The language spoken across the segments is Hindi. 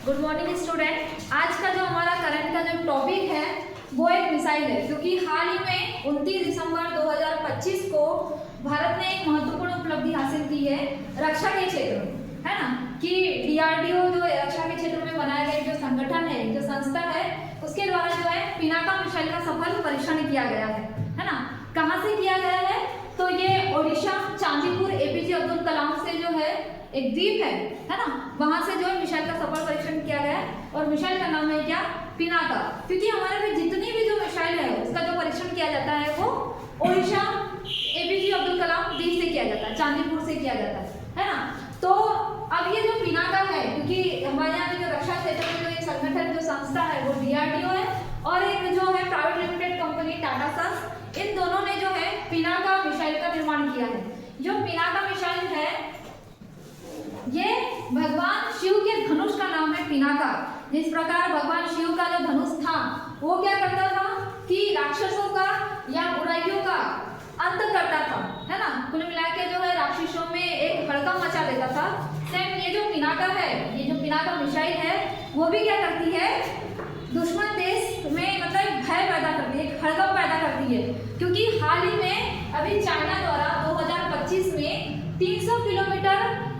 Good morning student. आज का जो हमारा करंट का जो टॉपिक है वो एक मिसाइल है, क्योंकि हाल ही में 29 दिसंबर 2025 को भारत ने एक महत्वपूर्ण उपलब्धि हासिल की है रक्षा के क्षेत्र में, है ना, कि डीआरडीओ जो रक्षा के क्षेत्र में बनाया गया जो संगठन है, जो संस्था है, उसके द्वारा जो है पिनाका मिसाइल का सफल परीक्षण किया गया है ना। कहाँ से किया गया है? तो ये ओडिशा चांदीपुर एपीजे अब्दुल कलाम से जो है एक द्वीप है ना, वहां से जो है मिसाइल का सफल परीक्षण किया गया है। और मिसाइल का नाम है क्या? पिनाका। क्योंकि हमारे में जितनी भी जो मिसाइल है उसका जो परीक्षण किया जाता है वो ओडिशा एपीजे अब्दुल कलाम द्वीप से किया जाता है, चांदीपुर से किया जाता है ना। तो अब ये जो पिनाका है, क्योंकि हमारे यहाँ जो रक्षा क्षेत्र में जो एक संगठन जो संस्था है वो डीआरडीओ है, और एक जो है private limited company Tata Sons, इन दोनों ने जो है पिनाका मिसाइल का निर्माण किया है। जो पिनाका मिसाइल है ये भगवान शिव के धनुष का नाम है पिनाका। जिस प्रकार भगवान शिव का जो धनुष था वो क्या करता था कि राक्षसों का या बुराइयों का अंत करता था, है ना। कुल मिला के जो है राक्षसों में एक हड़कंप मचा देता था। सेम ये जो पिनाका है, ये जो पिनाका मिसाइल है वो भी क्या करती है, दुश्मन देश में मतलब भय पैदा करती है, हड़कंप पैदा करती है। क्योंकि हाल ही में अभी चाइना द्वारा 2025 में 300 किलोमीटर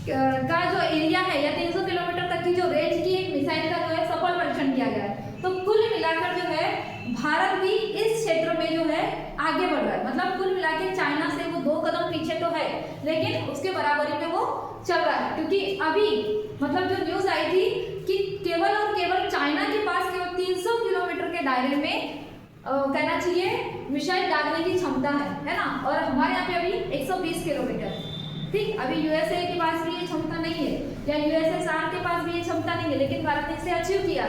का जो एरिया है या 300 किलोमीटर तक की जो रेंज की एक मिसाइल का जो है सफल परीक्षण किया गया है। तो कुल मिलाकर जो है भारत भी इस क्षेत्र में जो है आगे बढ़ रहा है। मतलब कुल मिला के चाइना से वो 2 कदम पीछे तो है, लेकिन उसके बराबरी में वो चल रहा है। क्योंकि अभी मतलब जो न्यूज आई थी कि केवल और केवल चाइना के पास केवल 300 किलोमीटर के दायरे में कहना चाहिए मिसाइल दागने की क्षमता है ना। और हमारे यहाँ पे अभी 120 किलोमीटर, ठीक। अभी यूएसए के पास भी ये क्षमता नहीं है या यूएसएसआर के पास भी ये क्षमता नहीं है, लेकिन भारत ने इसे अचीव किया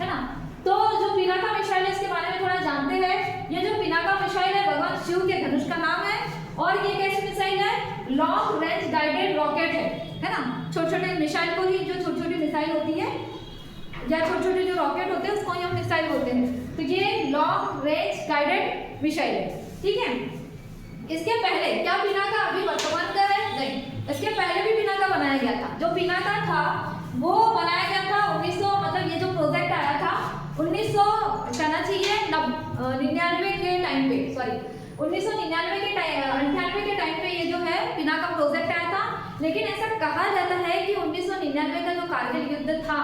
है ना। तो जो पिनाका मिसाइल है इसके बारे में थोड़ा जानते हैं। ये जो पिनाका मिसाइल है भगवान शिव के धनुष का नाम है, और ये कैसी मिसाइल है? लॉन्ग रेंज गाइडेड रॉकेट है ना। छोटे छोटे मिसाइल को ही, जो छोटी छोटी मिसाइल होती है या छोटे छोटे जो रॉकेट होते हैं उसको ही हम मिसाइल बोलते हैं। तो ये लॉन्ग रेंज गाइडेड मिसाइल है, ठीक है। इसके पहले क्या पिनाका अभी वर्तमान का है? नहीं, इसके पहले भी पिनाका बनाया गया था। जो पिनाका था वो बनाया गया था 1900, मतलब ये जो प्रोजेक्ट आया था 1900 कहना चाहिए 99 के टाइम पे, सॉरी 1999 के 98 के टाइम पे ये जो है पिनाका प्रोजेक्ट आया था। लेकिन ऐसा कहा जाता है कि 1999 का जो कारगिल युद्ध था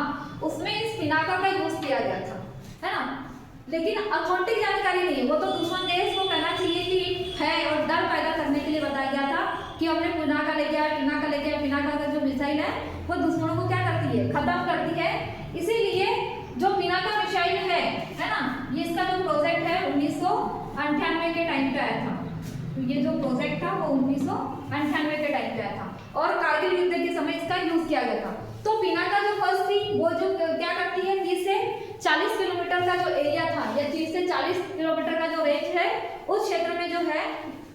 उसमें इस पिनाका का यूज किया गया था, है ना। लेकिन अथॉन्टिक जानकारी नहीं है, वो तो दुश्मन देश को कहना चाहिए कि है और डर पैदा करने के लिए बताया गया था कि हमने पिनाका लेके आया, पिनाका लेके आया। पिनाका का जो मिसाइल है वो दुश्मनों को क्या करती है? खत्म करती है। इसीलिए जो पिनाका मिसाइल है ना, ये इसका जो प्रोजेक्ट है 1998 के टाइम पे आया था। तो ये जो प्रोजेक्ट था वो 1998 के टाइम पे आया था और कारगिल युद्ध के समय इसका यूज किया गया था। तो पिनाका जो फर्स्ट थी वो जो क्या करती है, 30 से 40 किलोमीटर का जो एरिया था या 30 से 40 किलोमीटर का जो रेंज है उस क्षेत्र में जो है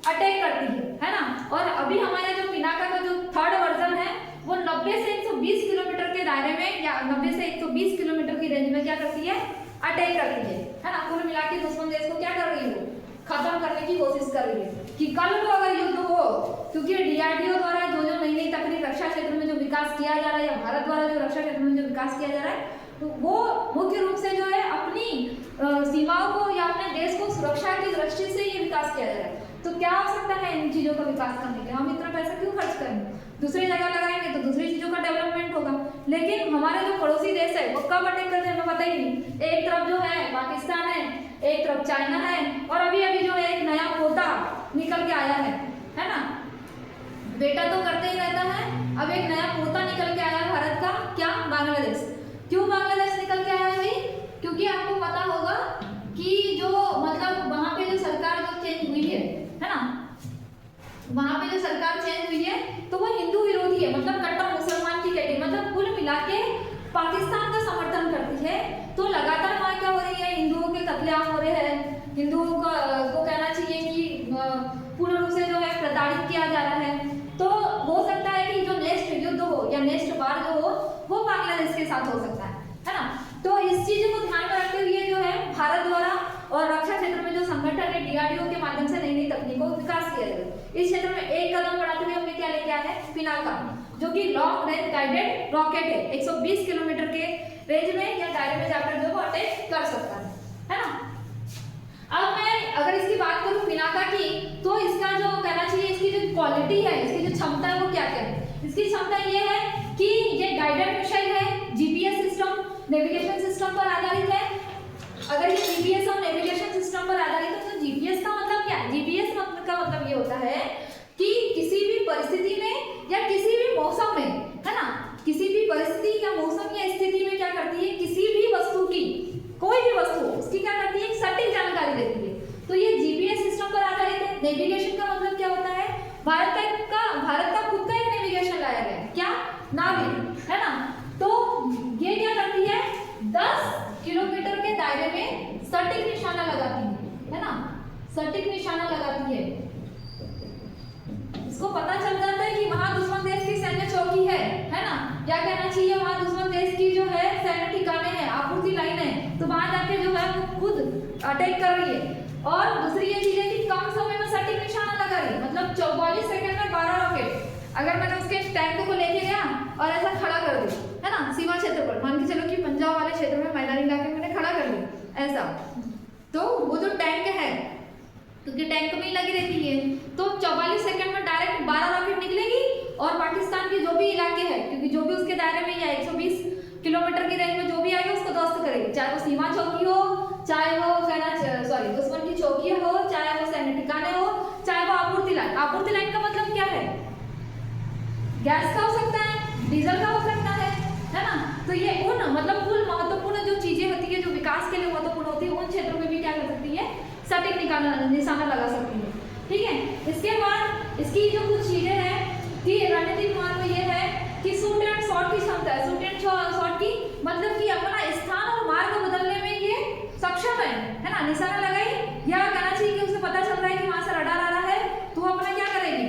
अटैक करती है ना। और अभी हमारा जो पिनाका का जो थर्ड वर्जन है वो 90 से 120 किलोमीटर के दायरे में या 90 से 120 किलोमीटर की रेंज में क्या करती है? अटैक करती है ना। कुल मिला के दुश्मन देश को क्या कर रही है? खत्म करने की कोशिश कर रही है कि कल को अगर युद्ध हो, क्योंकि डीआरडीओ द्वारा जो जो नई नई तकनीक रक्षा क्षेत्र में जो विकास किया जा रहा है या भारत द्वारा जो रक्षा क्षेत्र में जो विकास किया जा रहा है, तो वो मुख्य रूप से जो है अपनी सीमाओं को या अपने देश को सुरक्षा की दृष्टि से ये विकास किया जा रहा है। तो क्या हो सकता है इन चीजों का विकास करने के लिए? हम इतना पैसा क्यों खर्च करेंगे? दूसरी जगह लगाएंगे तो दूसरी चीजों का डेवलपमेंट होगा। लेकिन हमारे जो पड़ोसी देश है वो कब अटैक करते हैं हमें पता ही नहीं। एक तरफ जो है पाकिस्तान है, एक तरफ चाइना है, और अभी अभी जो है एक नया पोता निकल के आया है ना। बेटा तो करते ही रहता है, अब एक नया पोता निकल के आया भारत का, क्या? बांग्लादेश। क्यों बांग्लादेश निकल के आया भाई? क्योंकि आपको पता होगा कि जो मतलब वहां पे जो सरकार जो चेंज हुई है ना, वहां पे जो सरकार चेंज हुई है तो वो हिंदू विरोधी है, मतलब कट्टर मुसलमान की कैटेगरी, मतलब कुल मिला के पाकिस्तान का समर्थन करती है। तो लगातार वहां क्या हो रही है? हिंदुओं के कत्लेआम हो रहे हैं, हिंदुओं को कहना चाहिए कि पूर्ण रूप से जो है प्रताड़ित किया जा रहा है। तो हो सकता है कि जो नेक्स्ट युद्ध हो या नेक्स्ट वार जो हो वो बांग्लादेश के साथ हो सकता है ना। तो इस चीज को ध्यान में रखते हुए जो है भारत द्वारा और रक्षा क्षेत्र में जो संगठन है डीआरडीओ के माध्यम से नई नई तकनीकों का विकास किया जाएगा। इस क्षेत्र में एक कदम बढ़ाते हुए हमने क्या लेके आया है? पिनाका, जो कि लॉन्ग रेंज गाइडेड रॉकेट है। 120 किलोमीटर के रेंज में या दायरे में जाकर जो वो अटैक कर सकता है ना। अब मैं अगर इसकी बात करूं पिनाका की, तो इसका जो कहना चाहिए इसकी जो क्वालिटी है, इसकी जो क्षमता है वो क्या क्या है। इसकी क्षमता ये है कि ये गाइडेड मिसाइल है, जीपीएस सिस्टम नेविगेशन सिस्टम पर आधारित है। अगर ये जीपीएस और नेविगेशन सिस्टम पर आधारित है तो जीपीएस का मतलब क्या है? जीपीएस का मतलब ये होता है कि किसी भी परिस्थिति में या किसी भी मौसम में, है ना, किसी भी परिस्थिति या मौसम या स्थिति में क्या करती है, किसी भी वस्तु की, कोई भी वस्तु उसकी क्या करती है, एक सटीक जानकारी देती है। तो ये जीपीएस सिस्टम पर आधारित है। नेविगेशन का मतलब क्या होता है, भारत का खुद का एक नेविगेशन लाया गया है, क्या, नाविक, है ना। तो ये क्या करती है, 10 किलोमीटर के दायरे में सटीक निशाना लगाती है ना, सटीक निशाना लगाती है। इसको पता चल जाता है कि वहां दुश्मन देश की सैन्य चौकी है ना, क्या कहना चाहिए, वहां दुश्मन देश की जो है सैन्य ठिकाने हैं, आपूर्ति लाइन है, तो वहां जाके जो है वो खुद अटैक कर रही है। और दूसरी ये चीज है कि कम समय में सटीक निशाना लगा रही है, मतलब 44 सेकंड में 12 रॉकेट। अगर मैंने उसके टैंक को लेके गया और ऐसा खड़ा कर दिया, है ना, सीमा क्षेत्र पर, मान के चलो कि पंजाब वाले क्षेत्र में मैदानी इलाके में मैंने खड़ा कर दिया ऐसा, तो वो जो टैंक है, क्योंकि टैंक में ही लगी रहती है, तो 44 सेकंड में डायरेक्ट 12 रॉकेट निकलेगी और पाकिस्तान के जो भी इलाके हैं, क्योंकि जो भी उसके दायरे में या 120 किलोमीटर की रेंज में जो भी आएगा उसको ध्वस्त करेगी, चाहे वो सीमा चौकी हो, चाहे वो दुश्मन की चौकी हो, चाहे वो सैन्य ठिकाने हो, चाहे वो आपूर्ति लाइन। आपूर्ति लाइन का मतलब क्या है, गैस का हो सकता है, डीजल का हो सकता है ना। तो ये उन मतलब कुल महत्वपूर्ण जो चीजें होती है, जो विकास के लिए महत्वपूर्ण होती है, उन क्षेत्रों में भी क्या कर सकती है, सटीक निशाना लगा सकती है। ठीक है, इसके बाद इसकी जो कुछ चीजें हैं कि रणनीतिक महत्व ये है कि शूट एंड शॉट की क्षमता है। शूट एंड शॉट की मतलब कि अपना स्थान और मार्ग बदलने में ये सक्षम है ना। निशाना लगाई या कहना चाहिए कि उसे पता चल रहा है कि वहां से रडार आ रहा है, तो वो अपना क्या करेगी,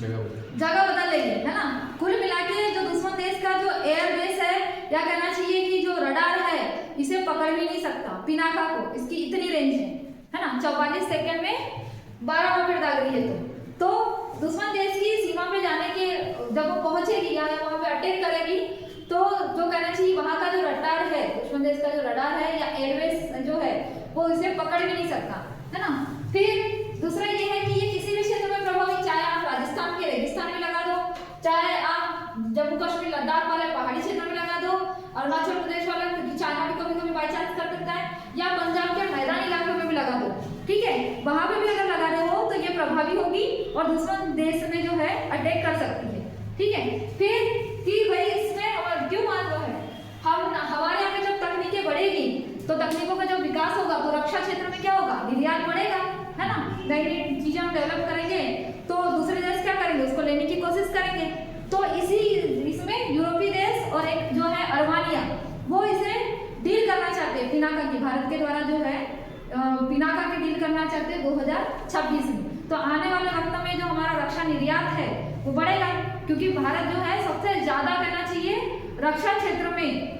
जगह बदल लेगी, है ना। कुल मिला के जो दुश्मन देश का जो एयरबेस है, या कहना चाहिए कि जो रडार है, इसे पकड़ भी नहीं सकता पिनाका को, इसकी इतनी रेंज है ना। 44 सेकंड में 12 रॉकेट दाग रही है। तो दुश्मन देश की सीमा पे जाने के जब वो पहुंचेगी या वहां पे अटैक करेगी, तो जो कहना चाहिए वहां का जो रडार है, दुश्मन देश का जो रडार है या एयरबेस जो है, वो इसे पकड़ भी नहीं सकता, है ना। फिर दूसरा ये है कि ये किसी भी क्षेत्र में प्रभावी, चाहे आप राजस्थान के रेगिस्तान में लगा दो, चाहे आप जम्मू कश्मीर लद्दाख वाले पहाड़ी क्षेत्र में लगा दो, अरुणाचल प्रदेश वाला, क्योंकि चाइना भी कभी कभी बाई चांस कर सकता है, या पंजाब के मैदानी इलाकों में भी लगा दो। ठीक है, वहां पे भी अगर लगा रहे हो तो ये प्रभावी होगी और दुश्मन देश में जो है अटैक कर सकती है। ठीक है, फिर कि भाई इसमें और क्यों महत्व है, हम हमारे यहाँ पे जब तकनीकें बढ़ेगी तो तकनीकों का जब विकास होगा तो रक्षा क्षेत्र में क्या होगा, निर्यात बढ़ेगा, है ना। नई नई चीजें हम डेवलप करेंगे तो दूसरे देश क्या करेंगे, उसको लेने की कोशिश करेंगे। तो इसमें यूरोपीय देश और एक जो है अरमानिया, वो इसे डील करना चाहते हैं पिनाका की, भारत के द्वारा जो है पिनाका की डील करना चाहते हैं 2026 में। तो आने वाले वक्त में जो हमारा रक्षा निर्यात है वो बढ़ेगा, क्योंकि भारत जो है सबसे ज्यादा कहना चाहिए रक्षा क्षेत्र में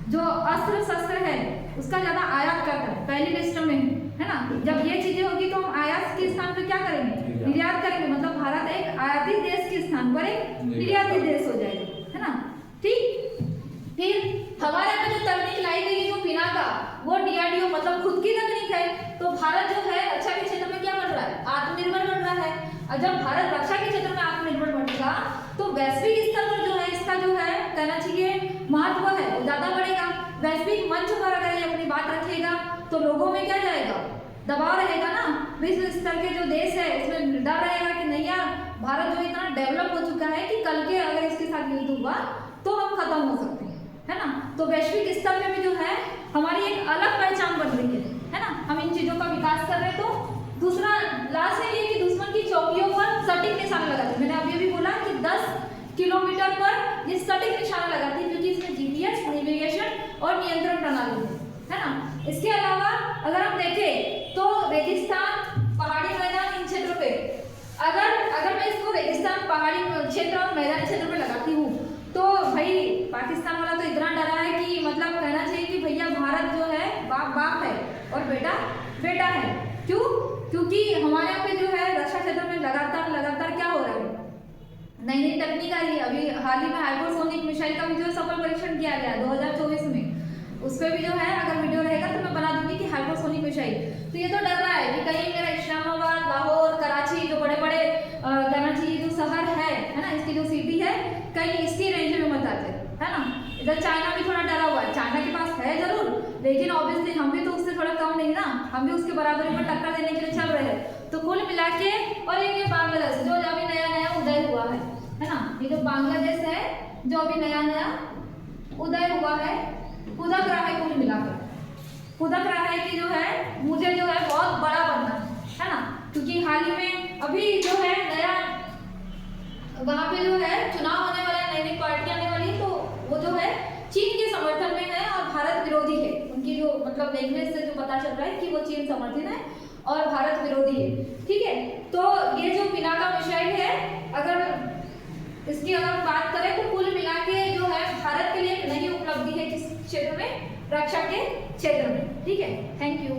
जो अस्त्र शस्त्र है उसका ज्यादा आयात करता है, पहली लिस्ट में, है ना। जब ये चीजें होगी तो हम आयात के स्थान पर क्या करेंगे, निर्यात करेंगे, मतलब भारत एक आयातित देश के स्थान पर एक निर्यातित देश हो जाएगा, है ना। ठीक, फिर हमारे यहाँ जो तकनीक लाई गई जो पिनाका, वो डीआरडीओ मतलब खुद की तकनीक है। तो भारत जो है रक्षा के क्षेत्र में क्या बन रहा है, आत्मनिर्भर बन रहा है। और जब भारत रक्षा के क्षेत्र में आत्मनिर्भर बनेगा तो वैश्विक स्तर पर जो है इसका जो है कहना चाहिए महत्व है वो ज्यादा बढ़ेगा। वैश्विक मंच पर अगर ये अपनी बात रखेगा तो लोगों में क्या जाएगा, दबाव रहेगा ना। विश्व स्तर के जो देश है इसमें डर रहेगा कि नहीं यार, भारत जो इतना डेवलप हो चुका है कि कल के अगर इसके साथ युद्ध हुआ तो हम खत्म हो सकते हैं, है ना। तो वैश्विक स्तर पे भी जो है हमारी एक अलग पहचान बन रही है ना। हम इन चीजों का विकास कर रहे हैं। तो दूसरा लास्ट है ये कि दुश्मन की चौकियों पर सटीक निशाना लगाती है। मैंने अभी भी बोला कि 10 किलोमीटर पर ये सटीक निशाना लगाती है, क्योंकि इसमें जीपीएस, नेविगेशन और नियंत्रण प्रणाली है ना। इसके अलावा अगर हम देखें तो रेगिस्तान, पहाड़ी मैदान, इन क्षेत्रों पे अगर मैं इसको रेगिस्तान, पहाड़ी क्षेत्र और मैदानी क्षेत्र में लगाती हूँ तो भाई पाकिस्तान वाला तो इतना डरा है कि मतलब कहना चाहिए कि भैया भारत जो है बाप बाप है और बेटा बेटा है। क्यों? क्योंकि हमारे यहाँ पे जो है रक्षा क्षेत्र में लगातार क्या हो रहा है, नई नई तकनीक आ रही है। अभी हाल ही में हाइपरसोनिक मिसाइल का भी जो सफल परीक्षण किया गया 2024 पर भी जो है अगर वीडियो रहेगा तो मैं बना दूंगी कि हाइपरसोनिक मिसाइल। तो ये तो डर रहा है कि कहीं मेरा इस्लामाबाद, लाहौर, कराची जो बड़े बड़े कहना चाहिए जो शहर है ना, इसकी जो सिटी है, कहीं इसकी रेंज में मत आते, है ना। इधर चाइना भी थोड़ा डरा हुआ है, चाइना के पास है जरूर, लेकिन ऑब्वियसली हम भी तो उससे थोड़ा कम नहीं ना, हम भी उसके बराबरी में टक्कर देने के लिए चल रहे हैं। तो कुल मिला के, और एक ये बांग्लादेश जो अभी नया नया उदय हुआ है ना, ये जो बांग्लादेश है जो अभी नया नया उदय हुआ है, खुदक रहा है, कुल मिलाकर खुदक रहा है कि जो है मुझे जो है बहुत बड़ा बनना है ना, क्योंकि हाल ही में अभी जो है नया वहाँ पे जो है चुनाव होने वाला है, नई नई पार्टी आने वाली है, तो वो जो है चीन के समर्थन में है और भारत विरोधी है। उनकी जो मतलब लैंग्वेज से जो पता चल रहा है कि वो चीन समर्थित है और भारत विरोधी है, ठीक है। तो ये जो पिनाका मिसाइल है, अगर इसकी अगर बात करें तो कुल मिला के जो है भारत के लिए एक नई उपलब्धि है, किस क्षेत्र में, रक्षा के क्षेत्र में, ठीक है। Thank you.